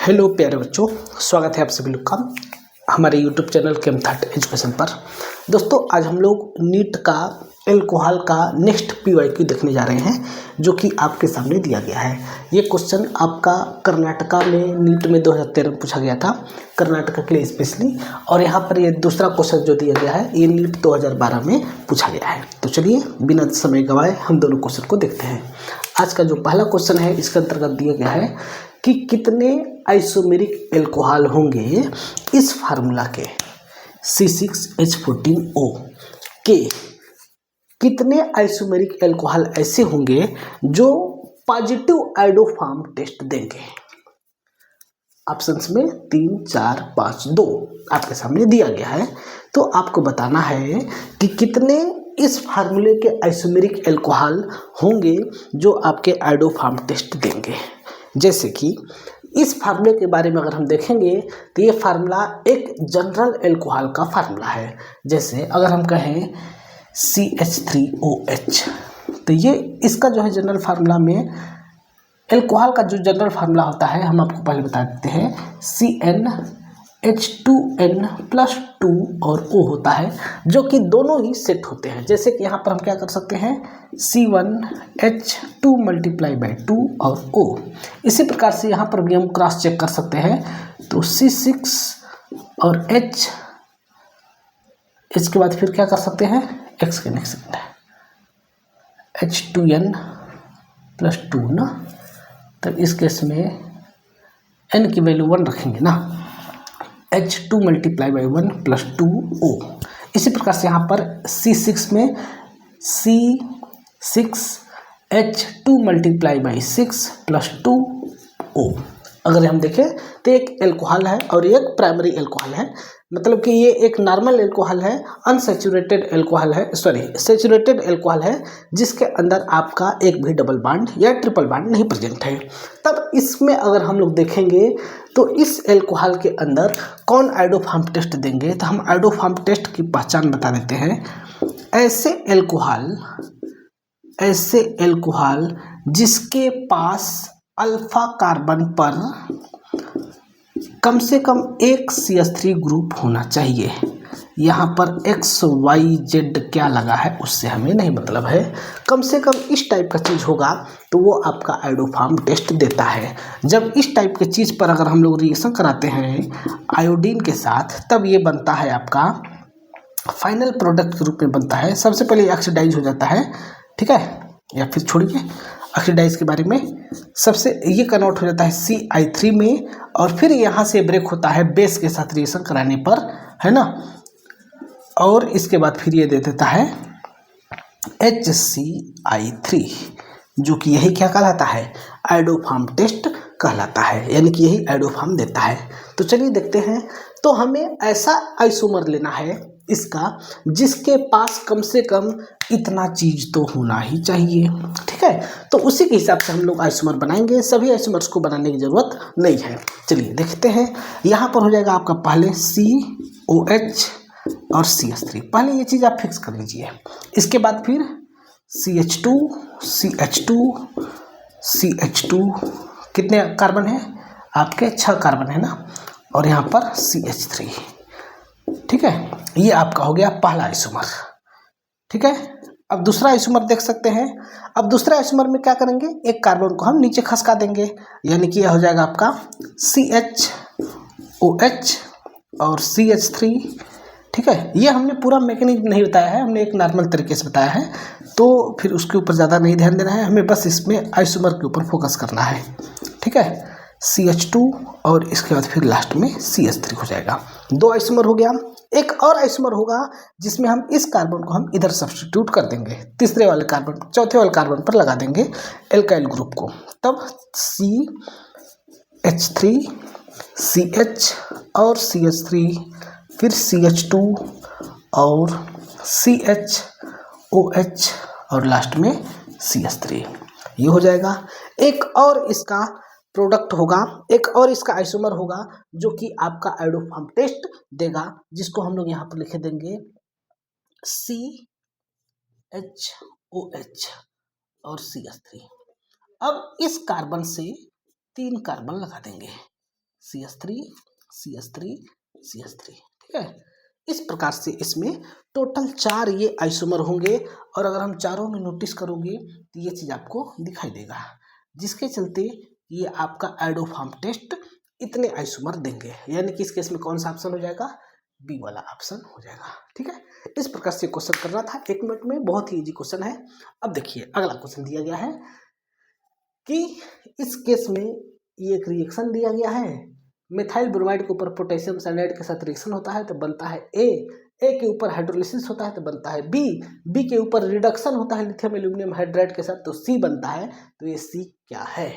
Hello प्यारे बच्चों, स्वागत है आप सभी लोग का हमारे यूट्यूब चैनल केमथाट एजुकेशन पर। दोस्तों, आज हम लोग नीट का एल्कोहल का नेक्स्ट पीवाईक्यू देखने जा रहे हैं, जो कि आपके सामने दिया गया है। ये क्वेश्चन आपका कर्नाटका में नीट में 2013 में पूछा गया था, कर्नाटका के लिए स्पेशली। और यहाँ पर ये दूसरा क्वेश्चन जो दिया गया है, ये नीट 2012 में पूछा गया है। तो चलिए बिना समय गंवाए हम दोनों क्वेश्चन को देखते हैं। आज का जो पहला क्वेश्चन है, इसके अंतर्गत दिया गया है कि कितने आइसोमेरिक एल्कोहल होंगे इस फार्मूला के C6H14O के। कितने आइसोमेरिक एल्कोहल ऐसे होंगे जो पॉजिटिव आयोडोफॉर्म टेस्ट देंगे। ऑप्शंस में 3, 4, 5, 2 आपके सामने दिया गया है। तो आपको बताना है कि कितने इस फार्मूले के आइसोमेरिक एल्कोहल होंगे जो आपके आयोडोफॉर्म टेस्ट देंगे। जैसे कि इस फार्मूले के बारे में अगर हम देखेंगे तो ये फार्मूला एक जनरल एल्कोहल का फार्मूला है। जैसे अगर हम कहें CH3OH, तो ये इसका जो है जनरल फार्मूला में एल्कोहल का जो जनरल फार्मूला होता है, हम आपको पहले बता देते हैं। CnH2n+2 और O होता है, जो कि दोनों ही सेट होते हैं। जैसे कि यहाँ पर हम क्या कर सकते हैं, C1H2 × 2 और O। इसी प्रकार से यहाँ पर भी हम क्रॉस चेक कर सकते हैं। तो C6 और H के बाद फिर क्या कर सकते हैं, X के नेक्स्ट H2n+2 ना। तब इस केस में n की वैल्यू 1 रखेंगे ना, H2 × 1+2O। इसी प्रकार से यहाँ पर C6 में C6H2 × 6+2O। अगर हम देखें तो एक एल्कोहल है और एक प्राइमरी एल्कोहल है। मतलब कि ये एक नॉर्मल एल्कोहल है, अनसैचुरेटेड एल्कोहल है, सैचुरेटेड एल्कोहल है, जिसके अंदर आपका एक भी डबल बॉन्ड या ट्रिपल बॉन्ड नहीं प्रेजेंट है। तब इसमें अगर हम लोग देखेंगे तो इस एल्कोहल के अंदर कौन आयोडोफॉर्म टेस्ट देंगे, तो हम आयोडोफॉर्म टेस्ट की पहचान बता देते हैं। ऐसे एल्कोहल जिसके पास अल्फा कार्बन पर कम से कम एक CH3 ग्रुप होना चाहिए। यहाँ पर XYZ क्या लगा है उससे हमें नहीं मतलब है, कम से कम इस टाइप का चीज़ होगा तो वो आपका आयोडोफॉर्म टेस्ट देता है। जब इस टाइप के चीज़ पर अगर हम लोग रिएक्शन कराते हैं आयोडीन के साथ, तब ये बनता है आपका फाइनल प्रोडक्ट के रूप में बनता है। सबसे पहले ऑक्सीडाइज हो जाता है, ठीक है, या फिर छोड़िए ऑक्सीडाइज के बारे में। सबसे ये कन्वर्ट हो जाता है CI3 में, और फिर यहाँ से ब्रेक होता है बेस के साथ रिएक्शन कराने पर, है ना। और इसके बाद फिर ये दे देता है HCI3, जो कि यही क्या कहलाता है, आयोडोफॉर्म टेस्ट कहलाता है, यानी कि यही आयोडोफॉर्म देता है। तो चलिए देखते हैं। तो हमें ऐसा आइसोमर लेना है इसका जिसके पास कम से कम इतना चीज तो होना ही चाहिए, ठीक है। तो उसी के हिसाब से हम लोग आइसोमर बनाएंगे। सभी आइसोमर्स को बनाने की जरूरत नहीं है। चलिए देखते हैं। यहाँ पर हो जाएगा आपका पहले COH और CH3। पहले ये चीज़ आप फिक्स कर लीजिए। इसके बाद फिर CH2, CH2, CH2, कितने कार्बन है आपके, 6 कार्बन है ना, और यहाँ पर CH3, ठीक है। ये आपका हो गया पहला आइसोमर, ठीक है। अब दूसरा आइसोमर देख सकते हैं। अब दूसरा आइसोमर में क्या करेंगे, एक कार्बन को हम नीचे खसका देंगे, यानी कि यह हो जाएगा आपका CHOH और CH3, ठीक है। ये हमने पूरा मैकेनिज्म नहीं बताया है, हमने एक नॉर्मल तरीके से बताया है, तो फिर उसके ऊपर ज़्यादा नहीं ध्यान देना है हमें, बस इसमें आइसोमर के ऊपर फोकस करना है, ठीक है। CH2 और इसके बाद फिर लास्ट में CH3 हो जाएगा। 2 आइसोमर हो गया। एक और आइसोमर होगा जिसमें हम इस कार्बन को हम इधर सब्स्टिट्यूट कर देंगे, तीसरे वाले कार्बन, चौथे वाले कार्बन पर लगा देंगे एल्काइल ग्रुप को। तब CH3, CH और CH3, फिर CH2 और CHOH और लास्ट में CH3, ये हो जाएगा। एक और इसका प्रोडक्ट होगा, एक और इसका आइसोमर होगा जो कि आपका आयोडोफॉर्म टेस्ट देगा, जिसको हम लोग यहाँ पर लिख देंगे CHOH और CH3। अब इस कार्बन से 3 कार्बन लगा देंगे, CH3 CH3 CH3, ठीक है। इस प्रकार से इसमें टोटल 4 ये आइसोमर होंगे और अगर हम चारों में नोटिस करोगे तो ये चीज़ आपको दिखाई देगा, जिसके चलते ये आपका आइडोफार्म टेस्ट इतने आइसोमर देंगे, यानी कि इस केस में कौन सा ऑप्शन हो जाएगा, बी वाला ऑप्शन हो जाएगा, ठीक है। इस प्रकार से क्वेश्चन करना था 1 मिनट में, बहुत ही इजी क्वेश्चन है। अब देखिए अगला क्वेश्चन दिया गया है कि इस केस में ये एक रिएक्शन दिया गया है, मिथाइल ब्रोमाइड के ऊपर पोटेशियम साइनाइड के साथ रिएक्शन होता है तो बनता है ए के ऊपर हाइड्रोलिसिस होता है तो बनता है बी के ऊपर रिडक्शन होता है लिथियम एल्यूमिनियम हाइड्राइड के साथ तो सी बनता है। तो ये सी क्या है,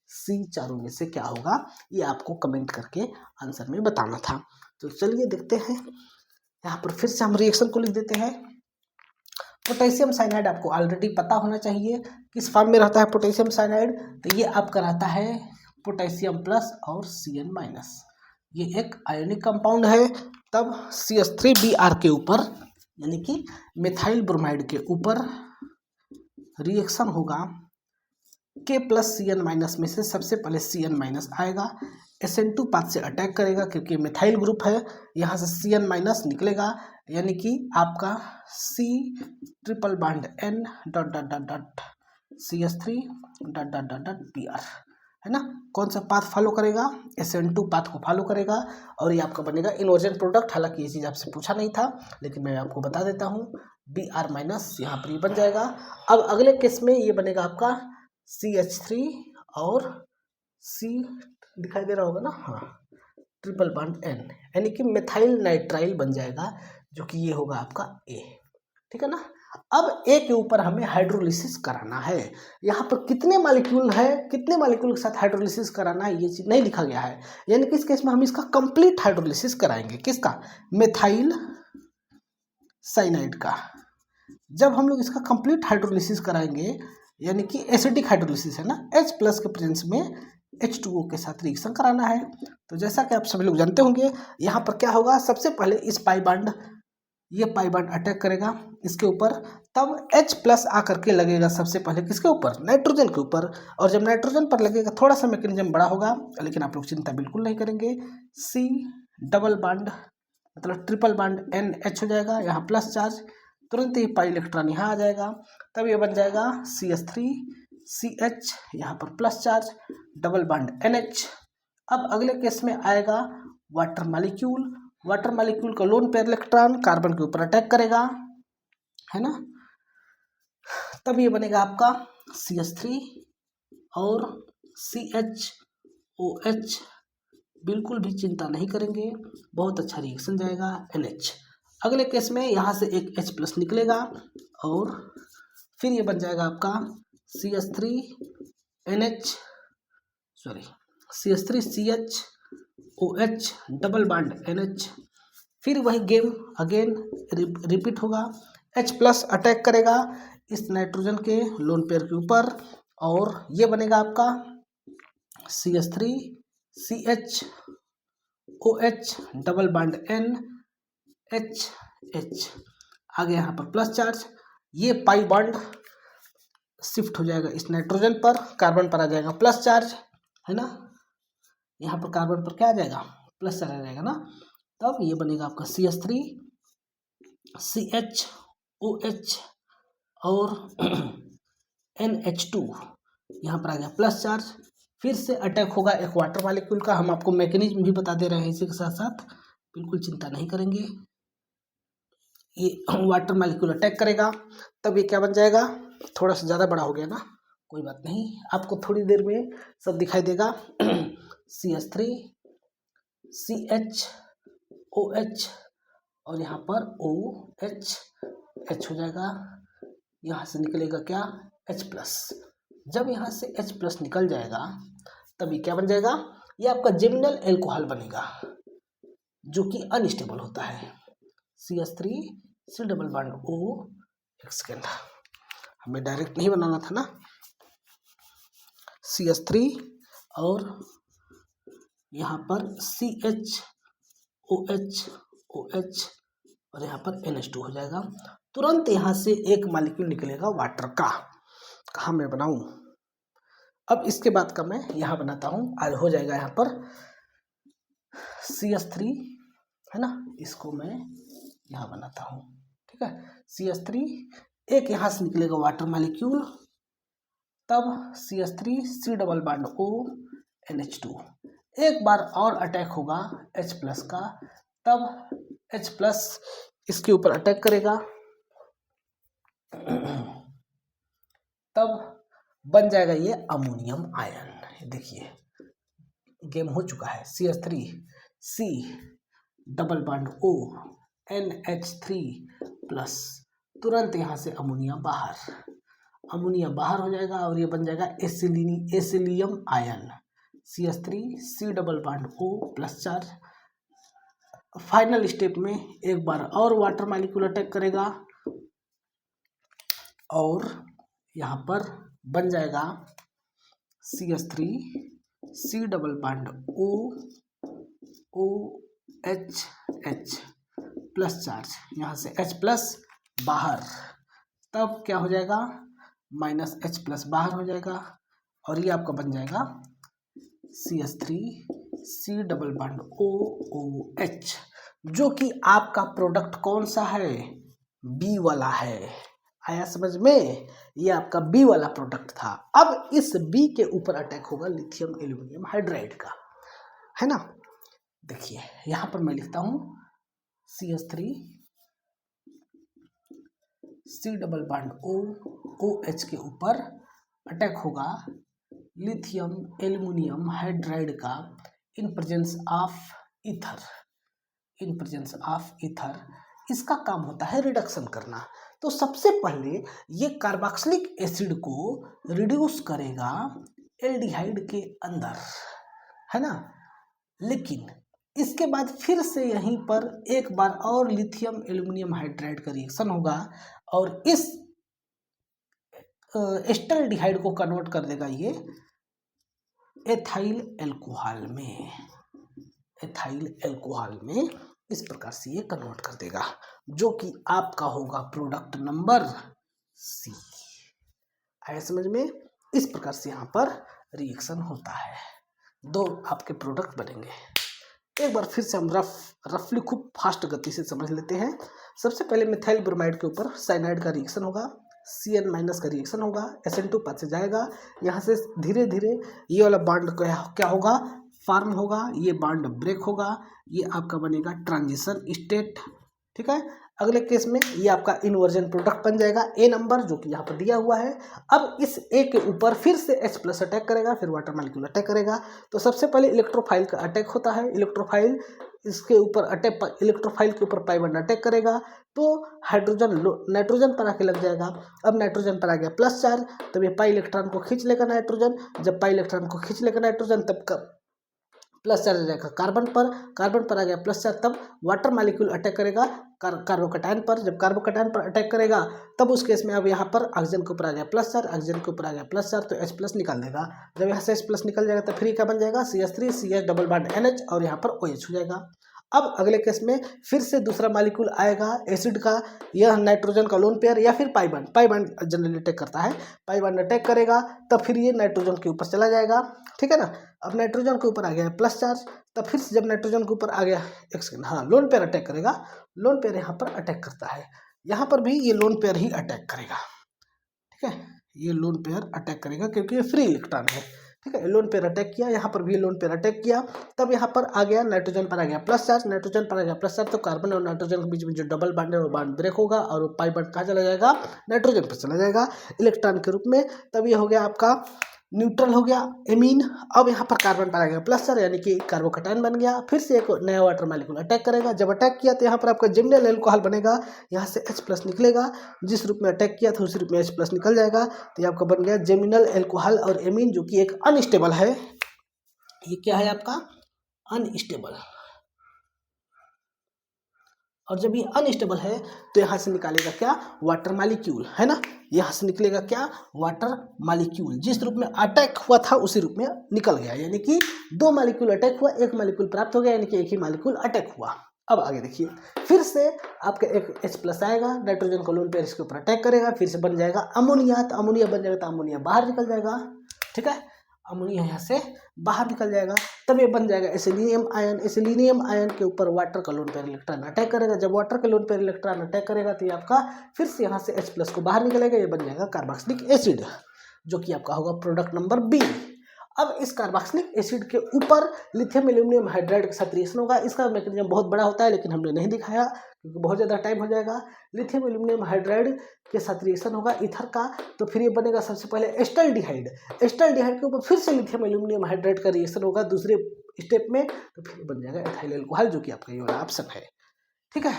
सी चारों में से क्या होगा, ये आपको कमेंट करके आंसर में बताना था। तो चलिए देखते हैं, यहाँ पर फिर से हम रिएक्शन को लिख देते हैं। पोटेशियम साइनाइड आपको ऑलरेडी पता होना चाहिए किस फॉर्म में रहता है पोटेशियम साइनाइड, तो ये आपका रहता है पोटेशियम प्लस और Cn माइनस, ये एक आयोनिक कंपाउंड है। तब CH3Br के ऊपर यानी कि मिथाइल ब्रोमाइड के ऊपर रिएक्शन होगा K प्लस Cn माइनस में से सबसे पहले Cn माइनस आएगा, SN2 पाथ से अटैक करेगा क्योंकि मिथाइल ग्रुप है, यहाँ से Cn माइनस निकलेगा यानी कि आपका C triple bond N dot dot dot dot CH3 dot dot dot dot Br, है ना। कौन सा पाथ फॉलो करेगा, SN2 पाथ को फॉलो करेगा और ये आपका बनेगा इनवर्जन प्रोडक्ट। हालांकि ये चीज़ आपसे पूछा नहीं था लेकिन मैं आपको बता देता हूँ, Br माइनस यहाँ पर ये बन जाएगा। अब अगले केस में ये बनेगा आपका CH3 और C दिखाई दे रहा होगा ना, हाँ, ट्रिपल बॉन्ड N यानी कि मिथाइल नाइट्राइल बन जाएगा, जो कि ये होगा आपका A, ठीक है ना। अब ए के ऊपर हमें हाइड्रोलिसिस कराना है, यहाँ पर कितने मॉलिक्यूल है, कितने मॉलिक्यूल के साथ हाइड्रोलिसिस कराना है ये चीज़ नहीं लिखा गया है, यानी कि इस केस में हम इसका कंप्लीट हाइड्रोलिसिस कराएंगे, किसका, मिथाइल साइनाइड का। जब हम लोग इसका कंप्लीट हाइड्रोलिसिस कराएंगे यानी कि एसिडिक हाइड्रोलिसिस है ना, H प्लस के प्रेजेंस में H2O के साथ रिएक्शन कराना है। तो जैसा कि आप सभी लोग जानते होंगे, यहाँ पर क्या होगा, सबसे पहले इस पाई बॉन्ड, ये पाई बॉन्ड अटैक करेगा इसके ऊपर, तब H प्लस आकर के लगेगा सबसे पहले किसके ऊपर, नाइट्रोजन के ऊपर, और जब नाइट्रोजन पर लगेगा थोड़ा सा मैकेनिज्म बड़ा होगा लेकिन आप लोग चिंता बिल्कुल नहीं करेंगे, C डबल बॉन्ड मतलब ट्रिपल बॉन्ड NH हो जाएगा, यहाँ प्लस चार्ज, तुरंत ही पाई इलेक्ट्रॉन यहाँ आ जाएगा, तब ये बन जाएगा CH3 CH, यहाँ पर plus charge, double bond NH। अब अगले केस में आएगा वाटर मॉलिक्यूल, वाटर मॉलिक्यूल का लोन पेयर इलेक्ट्रॉन कार्बन के ऊपर अटैक करेगा, है ना, तब ये बनेगा आपका CH3 और CHOH, बिल्कुल भी चिंता नहीं करेंगे, बहुत अच्छा रिएक्शन जाएगा NH। अगले केस में यहाँ से एक H प्लस निकलेगा और फिर ये बन जाएगा आपका CH3 CH3CHOH double bond NH। फिर वही गेम अगेन रिपीट होगा, H प्लस अटैक करेगा इस नाइट्रोजन के लोन पेयर के ऊपर और ये बनेगा आपका CH3 CHOH double bond NH। आगे यहाँ पर प्लस चार्ज, ये पाई बॉन्ड शिफ्ट हो जाएगा इस नाइट्रोजन पर, कार्बन पर आ जाएगा प्लस चार्ज, है ना, यहाँ पर कार्बन पर क्या आ जाएगा, प्लस चार्ज आ जाएगा ना, तब ये बनेगा आपका CH3 CHOH और NH2, यहाँ पर आ गया प्लस चार्ज। फिर से अटैक होगा एक वाटर मॉलिक्यूल का, हम आपको मैकेनिज्म भी बता दे रहे हैं इसी के साथ साथ, बिल्कुल चिंता नहीं करेंगे। ये वाटर मॉलिक्यूल अटैक करेगा, तब ये क्या बन जाएगा, थोड़ा सा ज़्यादा बड़ा हो गया ना, कोई बात नहीं, आपको थोड़ी देर में सब दिखाई देगा। CH3 CHOH और यहाँ पर OH H हो जाएगा, यहाँ से निकलेगा क्या, H प्लस। जब यहाँ से H प्लस निकल जाएगा तब ये क्या बन जाएगा, ये आपका जेमिनल एल्कोहल बनेगा जो कि अनस्टेबल होता है, CH3 C double bond OX के अंदर, हमें डायरेक्ट नहीं बनाना था ना, CH3 और यहाँ पर CHOH OH और यहाँ पर NH2 हो जाएगा, तुरंत यहाँ से एक मॉलिक्यूल निकलेगा वाटर का, कहाँ मैं बनाऊँ, अब इसके बाद का मैं यहाँ बनाता हूँ, आज हो जाएगा यहाँ पर CH3 है ना, इसको मैं यहाँ बनाता हूँ, ठीक है। CH3 एक यहाँ से निकलेगा वाटर मॉलिक्यूल, तब CH3 C double bond O NH2, एक बार और अटैक होगा H प्लस का, तब H प्लस इसके ऊपर अटैक करेगा, तब बन जाएगा ये अमोनियम आयन। देखिए गेम हो चुका है, CH3 C double bond O NH3 plus, तुरंत यहाँ से अमोनिया बाहर हो जाएगा और ये बन जाएगा acylium ion, CH3 C double bond O plus charge. Final step में एक बार और वाटर मॉलिक्यूल अटैक करेगा और यहाँ पर बन जाएगा CH3 C double bond O OH plus charge, यहाँ से H प्लस बाहर, तब क्या हो जाएगा माइनस H प्लस बाहर हो जाएगा और ये आपका बन जाएगा CH3 C double bond OOH, जो कि आपका प्रोडक्ट कौन सा है, B वाला है। आया समझ में, ये आपका B वाला प्रोडक्ट था। अब इस B के ऊपर अटैक होगा लिथियम एल्यूमिनियम हाइड्राइड का, है ना। देखिए यहाँ पर मैं लिखता हूँ CH3 C double bond OH के ऊपर अटैक होगा लिथियम एल्यूमिनियम हाइड्राइड का इन प्रेजेंस ऑफ ईथर। इसका काम होता है रिडक्शन करना। तो सबसे पहले ये कार्बोक्सिलिक एसिड को रिड्यूस करेगा एल्डिहाइड के अंदर, है ना। लेकिन इसके बाद फिर से यहीं पर एक बार और लिथियम एल्यूमिनियम हाइड्राइड का रिएक्शन होगा और इस एस्टल्डिहाइड को कन्वर्ट कर देगा ये एथाइल एल्कोहल में इस प्रकार से ये कन्वर्ट कर देगा, जो कि आपका होगा प्रोडक्ट नंबर C। आया समझ में। इस प्रकार से यहाँ पर रिएक्शन होता है, दो आपके प्रोडक्ट बनेंगे। एक बार फिर से हम रफली खूब फास्ट गति से समझ लेते हैं। सबसे पहले मिथाइल ब्रोमाइड के ऊपर साइनाइड का रिएक्शन होगा, Cn माइनस का रिएक्शन होगा, SN2 पास से जाएगा, यहाँ से धीरे धीरे ये वाला बॉन्ड क्या होगा, फॉर्म होगा, ये बॉन्ड ब्रेक होगा, ये आपका बनेगा ट्रांजिशन स्टेट, ठीक है। अगले केस में ये आपका इन्वर्जन प्रोडक्ट बन जाएगा A नंबर, जो कि यहाँ पर दिया हुआ है। अब इस A के ऊपर फिर से H प्लस अटैक करेगा, फिर वाटर मॉलिक्यूल अटैक करेगा। तो सबसे पहले इलेक्ट्रोफाइल का अटैक होता है, इलेक्ट्रोफाइल इसके ऊपर अटैक, इलेक्ट्रोफाइल के ऊपर पाई बॉन्ड अटैक करेगा तो हाइड्रोजन नाइट्रोजन पर आके लग जाएगा। अब नाइट्रोजन पर आ गया प्लस चार्ज, तब ये पाई इलेक्ट्रॉन को खींच लेगा नाइट्रोजन, जब पाई इलेक्ट्रॉन को खींच लेगा नाइट्रोजन तब प्लस चार्ज आ जाएगा कार्बन पर आ गया प्लस चार्ज, तब वाटर मॉलिक्यूल अटैक करेगा कार्बोकैटायन पर, जब कार्बोकैटायन पर अटैक करेगा तब उस केस में अब यहाँ पर ऑक्सीजन के ऊपर आ गया प्लस चार्ज, ऑक्सीजन के ऊपर आ गया प्लस चार्ज तो H प्लस निकाल देगा। जब यहाँ से H प्लस निकल जाएगा तो फिर क्या बन जाएगा CH3 CH double bond NH और यहाँ पर OH हो जाएगा। अब अगले केस में फिर से दूसरा मॉलिक्यूल आएगा एसिड का, यह नाइट्रोजन का लोन पेयर या फिर पाई बॉन्ड जनरली अटैक करता है, पाई बॉन्ड अटैक करेगा तब फिर ये नाइट्रोजन के ऊपर चला जाएगा, ठीक है ना। अब नाइट्रोजन के ऊपर आ गया प्लस चार्ज, तब फिर से जब नाइट्रोजन के ऊपर आ गया एक सेकंड, हाँ लोन पेयर अटैक करेगा, लोन पेयर यहाँ पर अटैक करता है, यहाँ पर भी ये लोन पेयर ही अटैक करेगा, ठीक है। ये लोन पेयर अटैक करेगा क्योंकि ये फ्री इलेक्ट्रॉन है, ठीक है। लोन पेयर अटैक किया, यहाँ पर भी लोन पेयर अटैक किया, तब यहाँ पर आ गया नाइट्रोजन पर आ गया प्लस चार्ज, नाइट्रोजन पर आ गया प्लस चार्ज तो कार्बन और नाइट्रोजन के बीच में जो डबल बॉन्ड है वो बॉन्ड ब्रेक होगा और पाई बॉन्ड कहाँ चला जाएगा, नाइट्रोजन पर चला जाएगा इलेक्ट्रॉन के रूप में। तब ये हो गया आपका न्यूट्रल हो गया एमीन। अब यहाँ पर कार्बन पर आ गया प्लस चार्ज यानी कि कार्बोकैटायन बन गया, फिर से एक नया वाटर मॉलिक्यूल अटैक करेगा, जब अटैक किया तो यहाँ पर आपका जेमिनल एल्कोहल बनेगा, यहाँ से H प्लस निकलेगा, जिस रूप में अटैक किया था उसी रूप में H प्लस निकल जाएगा, तो ये आपका बन गया जेमिनल एल्कोहल और एमीन, जो कि एक अनस्टेबल है। ये क्या है आपका अनस्टेबल, और जब ये अनस्टेबल है तो यहाँ से निकालेगा क्या वाटर मॉलिक्यूल, है ना। यहाँ से निकलेगा क्या वाटर मॉलिक्यूल, जिस रूप में अटैक हुआ था उसी रूप में निकल गया, यानी कि दो मॉलिक्यूल अटैक हुआ, एक मॉलिक्यूल प्राप्त हो गया, यानी कि एक ही मॉलिक्यूल अटैक हुआ। अब आगे देखिए, फिर से आपका एक H प्लस आएगा, नाइट्रोजन को लोन पेयर इसके ऊपर अटैक करेगा, फिर से बन जाएगा अमोनिया, तो अमोनिया बन जाएगा तो अमोनिया बाहर निकल जाएगा, ठीक है। अमोनिया यहाँ से बाहर निकल जाएगा, तब ये बन जाएगा एसिलिनियम आयन। एसिलिनियम आयन के ऊपर वाटर का लोन पेयर इलेक्ट्रॉन अटैक करेगा। जब वाटर का लोन पेयर इलेक्ट्रॉन अटैक करेगा तो ये आपका फिर से यहाँ से H+ को बाहर निकलेगा, ये बन जाएगा कार्बोक्सिलिक एसिड, जो कि आपका होगा प्रोडक्ट नंबर बी। अब इस कार्बोक्सिलिक एसिड के ऊपर लिथियम एल्यूमिनियम हाइड्राइड का साथ रिएक्शन होगा। इसका मैकेनिज्म बहुत बड़ा होता है लेकिन हमने नहीं दिखाया क्योंकि बहुत ज़्यादा टाइम हो जाएगा। लिथियम एल्यूमिनियम हाइड्राइड के साथ रिएक्शन होगा ईथर का, तो फिर ये बनेगा सबसे पहले एस्टल्डिहाइड। एस्टल्डिहाइड के ऊपर फिर से लिथियम एल्यूमिनियम हाइड्राइड का रिएक्शन होगा दूसरे स्टेप में, तो फिर बन जाएगा एथाइल अल्कोहल, जो कि आपका ये वाला ऑप्शन है। ठीक है,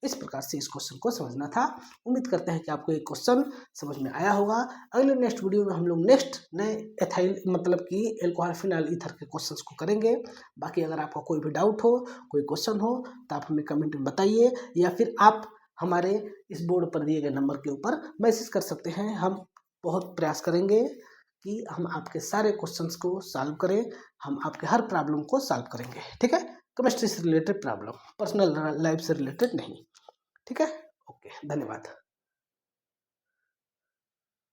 इस प्रकार से इस क्वेश्चन को समझना था। उम्मीद करते हैं कि आपको ये क्वेश्चन समझ में आया होगा। अगले नेक्स्ट वीडियो में हम लोग नेक्स्ट नए एथाइल मतलब कि अल्कोहल फिनाइल ईथर के क्वेश्चंस को करेंगे। बाकी अगर आपका कोई भी डाउट हो, कोई क्वेश्चन हो, तो आप हमें कमेंट में बताइए, या फिर आप हमारे इस बोर्ड पर दिए गए नंबर के ऊपर मैसेज कर सकते हैं। हम बहुत प्रयास करेंगे कि हम आपके सारे क्वेश्चंस को सॉल्व करें, हम आपके हर प्रॉब्लम को सॉल्व करेंगे। ठीक है, केमिस्ट्री से रिलेटेड प्रॉब्लम, पर्सनल लाइफ से रिलेटेड नहीं। ठीक है, ओके, धन्यवाद।